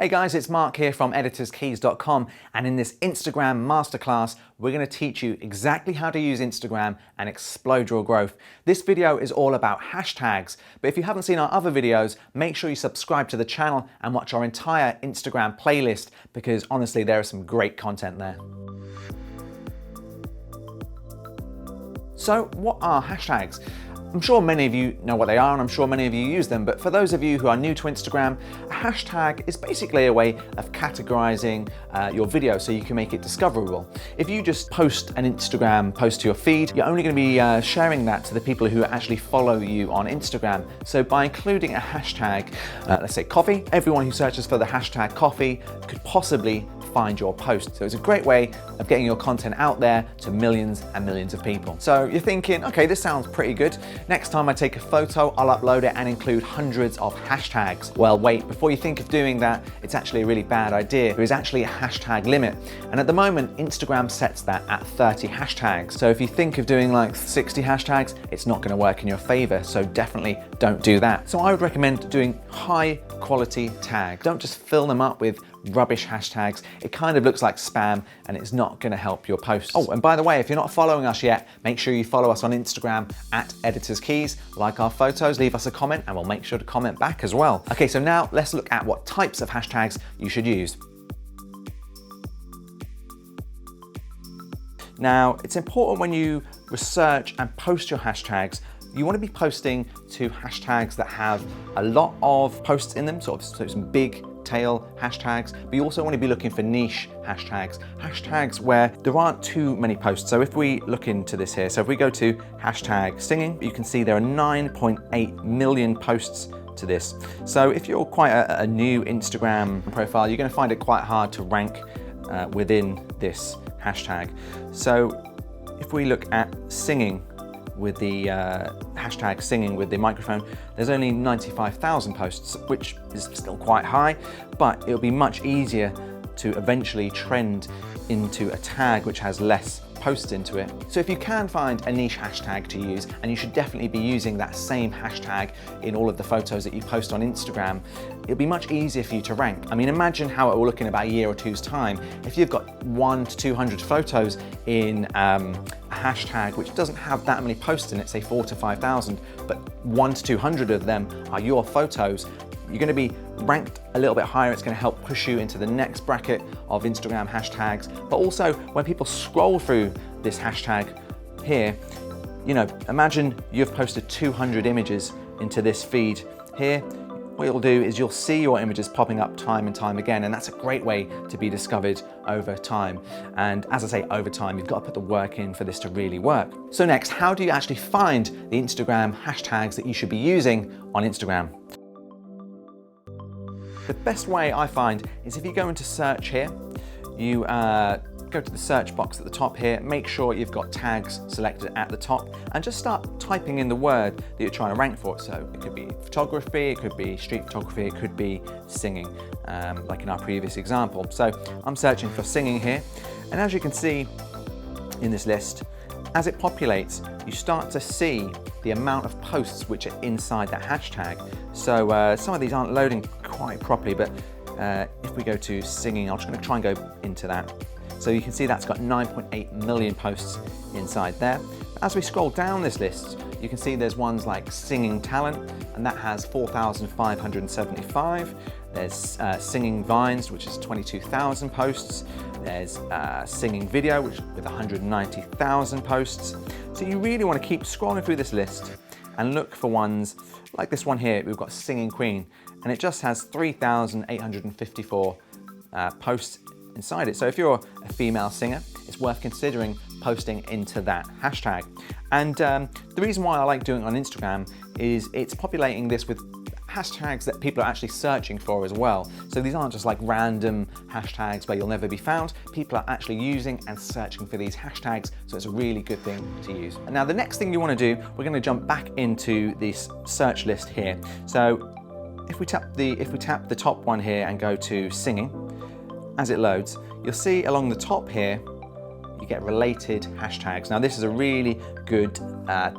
Hey guys, it's Mark here from editorskeys.com, and in this Instagram masterclass, we're going to teach you exactly how to use Instagram and explode your growth. This video is all about hashtags, but if you haven't seen our other videos, make sure you subscribe to the channel and watch our entire Instagram playlist, because honestly, there is some great content there. So what are hashtags? I'm sure many of you know what they are, and I'm sure many of you use them, but for those of you who are new to Instagram, a hashtag is basically a way of categorizing your video so you can make it discoverable. If you just post an Instagram post to your feed, you're only going to be sharing that to the people who actually follow you on Instagram. So by including a hashtag, let's say coffee, everyone who searches for the hashtag coffee could possibly find your post. So it's a great way of getting your content out there to millions and millions of people. So you're thinking, okay, this sounds pretty good. Next time I take a photo, I'll upload it and include hundreds of hashtags. Well, wait, before you think of doing that, it's actually a really bad idea. There is actually a hashtag limit. And at the moment, Instagram sets that at 30 hashtags. So if you think of doing like 60 hashtags, it's not gonna work in your favor. So definitely don't do that. So I would recommend doing high quality tags. Don't just fill them up with rubbish hashtags. It kind of looks like spam and it's not going to help your posts. Oh, and by the way, if you're not following us yet, make sure you follow us on Instagram at editorskeys, like our photos, leave us a comment, and we'll make sure to comment back as well. Okay, so now let's look at what types of hashtags you should use. Now, it's important when you research and post your hashtags, you want to be posting to hashtags that have a lot of posts in them, so some big tail hashtags, but you also want to be looking for niche hashtags where there aren't too many posts. So if we look into this here, so if we go to hashtag singing, you can see there are 9.8 million posts to this. So if you're quite a new Instagram profile, you're going to find it quite hard to rank within this hashtag. So if we look at singing with the hashtag singing with the microphone, there's only 95,000 posts, which is still quite high, but it'll be much easier to eventually trend into a tag which has less posts into it. So if you can find a niche hashtag to use, and you should definitely be using that same hashtag in all of the photos that you post on Instagram, it'll be much easier for you to rank. I mean, imagine how it will look in about a year or two's time. If you've got 100 to 200 photos in a hashtag which doesn't have that many posts in it, say 4,000 to 5,000, but 100 to 200 of them are your photos, you're going to be ranked a little bit higher. It's going to help push you into the next bracket of Instagram hashtags. But also, when people scroll through this hashtag here, you know, imagine you've posted 200 images into this feed here. What you'll do is you'll see your images popping up time and time again, and that's a great way to be discovered over time. And as I say, over time, you've got to put the work in for this to really work. So next, how do you actually find the Instagram hashtags that you should be using on Instagram? The best way I find is if you go into search here, you go to the search box at the top here, make sure you've got tags selected at the top, and just start typing in the word that you're trying to rank for. So it could be photography, it could be street photography, it could be singing, like in our previous example. So I'm searching for singing here, and as you can see in this list, as it populates, you start to see the amount of posts which are inside that hashtag. So some of these aren't loading quite properly, but if we go to singing, I'm just going to try and go into that. So you can see that's got 9.8 million posts inside there. As we scroll down this list, you can see there's ones like singing talent, and that has 4,575. There's singing vines, which is 22,000 posts. There's singing video, which with 190,000 posts. So you really want to keep scrolling through this list and look for ones like this one here. We've got Singing Queen, and it just has 3,854 posts inside it. So if you're a female singer, it's worth considering posting into that hashtag. And the reason why I like doing it on Instagram is it's populating this with hashtags that people are actually searching for as well. So these aren't just like random hashtags where you'll never be found. People are actually using and searching for these hashtags, so it's a really good thing to use. And now the next thing you want to do, we're going to jump back into this search list here. So if we tap the top one here and go to singing, as it loads, you'll see along the top here, you get related hashtags. Now this is a really good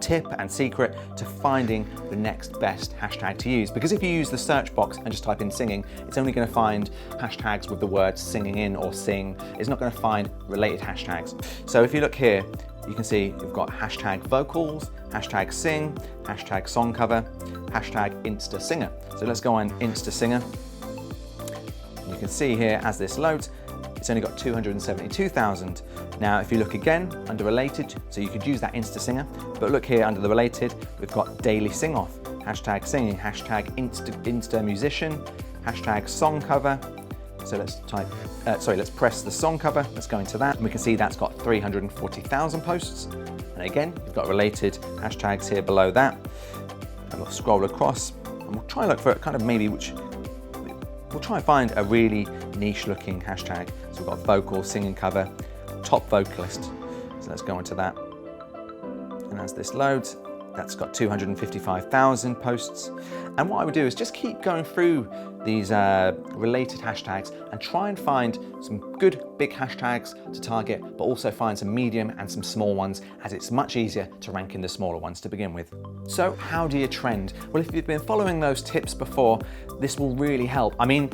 tip and secret to finding the next best hashtag to use, because if you use the search box and just type in singing, it's only going to find hashtags with the word singing in or sing. It's not going to find related hashtags. So if you look here, you can see you've got hashtag vocals, hashtag sing, hashtag song cover, hashtag Insta singer. So let's go on Insta singer. You can see here as this loads, it's only got 272,000. Now, if you look again under related, so you could use that Insta singer, but look here under the related, we've got daily sing off, hashtag singing, hashtag Insta musician, hashtag song cover. So let's let's press the song cover. Let's go into that. And we can see that's got 340,000 posts. And again, you've got related hashtags here below that. And we'll scroll across and we'll try and look for kind of maybe we'll try and find a really niche looking hashtag. So we've got vocal, singing cover, top vocalist. So let's go into that. And as this loads, that's got 255,000 posts. And what I would do is just keep going through these related hashtags and try and find some good big hashtags to target, but also find some medium and some small ones, as it's much easier to rank in the smaller ones to begin with. So how do you trend? Well, if you've been following those tips before, this will really help. I mean,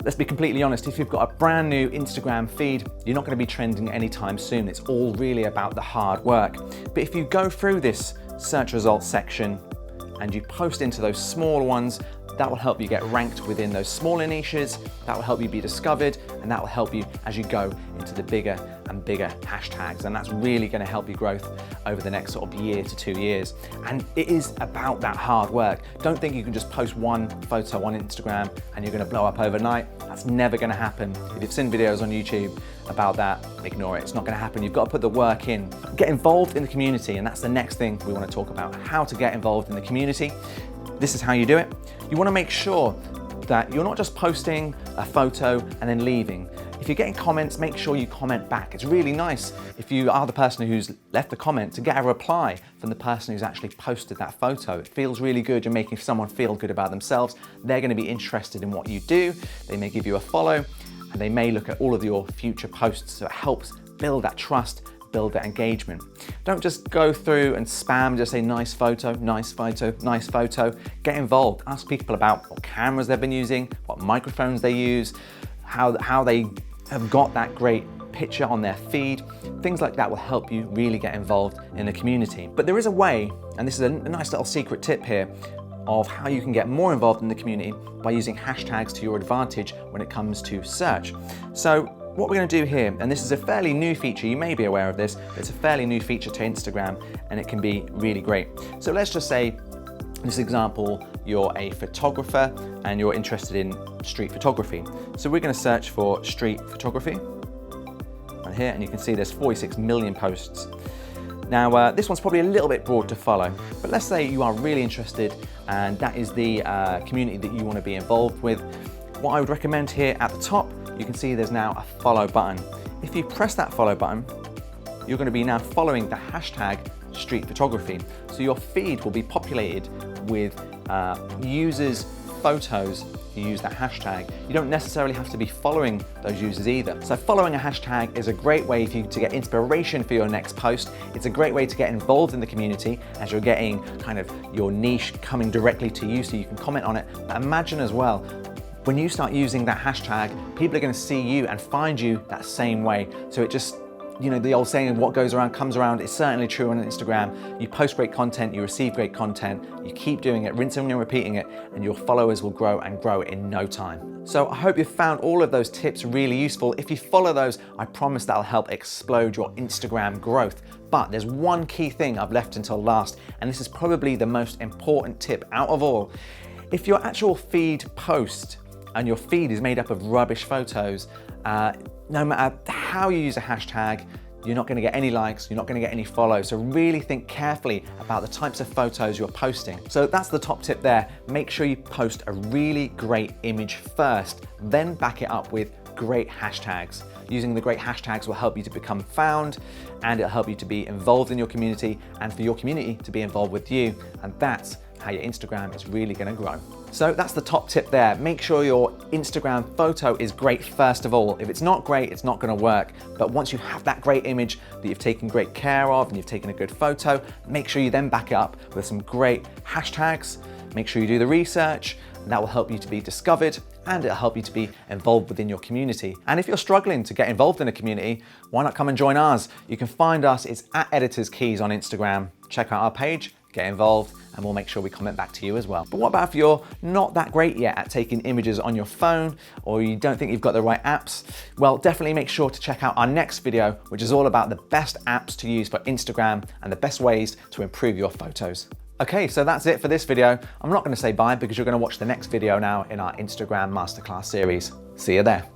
let's be completely honest, if you've got a brand new Instagram feed, you're not going to be trending anytime soon. It's all really about the hard work. But if you go through this search results section and you post into those smaller ones, that will help you get ranked within those smaller niches, that will help you be discovered, and that will help you as you go into the bigger and bigger hashtags. And that's really going to help your growth over the next sort of year to 2 years. And it is about that hard work. Don't think you can just post one photo on Instagram and you're going to blow up overnight. That's never going to happen. If you've seen videos on YouTube about that, ignore it. It's not going to happen. You've got to put the work in. Get involved in the community, and that's the next thing we want to talk about, how to get involved in the community. This is how you do it. You want to make sure that you're not just posting a photo and then leaving. If you're getting comments, make sure you comment back. It's really nice if you are the person who's left a comment to get a reply from the person who's actually posted that photo. It feels really good. You're making someone feel good about themselves. They're going to be interested in what you do. They may give you a follow, and they may look at all of your future posts. So it helps build that trust, build that engagement. Don't just go through and spam, just say nice photo, nice photo, nice photo. Get involved. Ask people about what cameras they've been using, what microphones they use, how they have got that great picture on their feed. Things like that will help you really get involved in the community. But there is a way, and this is a nice little secret tip here, of how you can get more involved in the community by using hashtags to your advantage when it comes to search. So what we're going to do here, and this is a fairly new feature, you may be aware of this, but it's a fairly new feature to Instagram and it can be really great. So let's just say, in this example, you're a photographer and you're interested in street photography. So we're going to search for street photography right here, and you can see there's 46 million posts. Now, this one's probably a little bit broad to follow, but let's say you are really interested and that is the community that you want to be involved with. What I would recommend here at the top, you can see there's now a follow button. If you press that follow button, you're going to be now following the hashtag street photography. So your feed will be populated with users' photos who use that hashtag. You don't necessarily have to be following those users either. So following a hashtag is a great way for you to get inspiration for your next post. It's a great way to get involved in the community as you're getting kind of your niche coming directly to you so you can comment on it. But imagine as well, when you start using that hashtag, people are going to see you and find you that same way. So it just, you know, the old saying, what goes around comes around, is certainly true on Instagram. You post great content, you receive great content, you keep doing it, rinsing and repeating it, and your followers will grow and grow in no time. So I hope you found all of those tips really useful. If you follow those, I promise that'll help explode your Instagram growth. But there's one key thing I've left until last, and this is probably the most important tip out of all. If your actual feed post and your feed is made up of rubbish photos, no matter how you use a hashtag, you're not going to get any likes, you're not going to get any follows. So really think carefully about the types of photos you're posting. So that's the top tip there. Make sure you post a really great image first, then back it up with great hashtags. Using the great hashtags will help you to become found, and it'll help you to be involved in your community and for your community to be involved with you. And that's how your Instagram is really gonna grow. So that's the top tip there. Make sure your Instagram photo is great first of all. If it's not great, it's not gonna work. But once you have that great image that you've taken great care of and you've taken a good photo, make sure you then back it up with some great hashtags. Make sure you do the research, and that will help you to be discovered and it'll help you to be involved within your community. And if you're struggling to get involved in a community, why not come and join ours? You can find us, it's at Editors Keys on Instagram. Check out our page, get involved, and we'll make sure we comment back to you as well. But what about if you're not that great yet at taking images on your phone, or you don't think you've got the right apps? Well, definitely make sure to check out our next video, which is all about the best apps to use for Instagram and the best ways to improve your photos. Okay, so that's it for this video. I'm not gonna say bye because you're gonna watch the next video now in our Instagram Masterclass series. See you there.